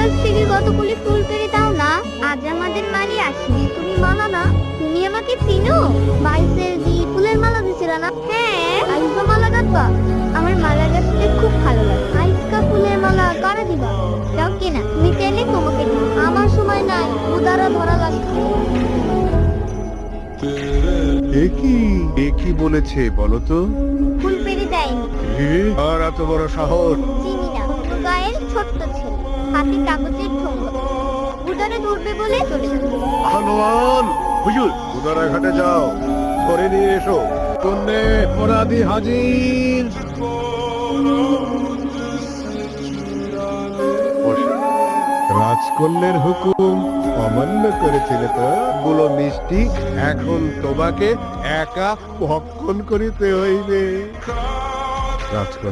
কাছ থেকে কতগুলি ফুল পেড়ে দাও না, আজ আমাদের বাড়ি আসি। তুমি মালা না, তুমি আমাকে চিনো? বাইশের দি ফুলের মালা দিছিল না? হ্যাঁ, আইসকা মালা গাঁথবা? আমার মালা গাঁথতে খুব ভালো লাগে। আইসকা ফুলের মালা কারা দিবা? যাও কেনা, তুমি চাইলে তোমাকে দিব। আমার সময় নাই, উদারা ধরা লাগছে। কি বলেছে বলো তো? ফুল পেড়ে দেয়নি। আর এত বড় সাহস! চিনি না, অন্য গায়ের ছোট্ট ছেলে, হাতে কাগজের ঠোঙ্গা, উদারে ধরবে বলে চলে যাবে। হনুমান, হুজুর, উদারা ঘাটে যাও, করে নিয়ে এসো। কন্যে অপরাধী হাজির। রাজকন্যের হুকুম অমান্য করেছিলে তো, গুলো মিষ্টি এখন তোমাকে একা ভক্ষণ করিতে হইবে। রাজকন্যা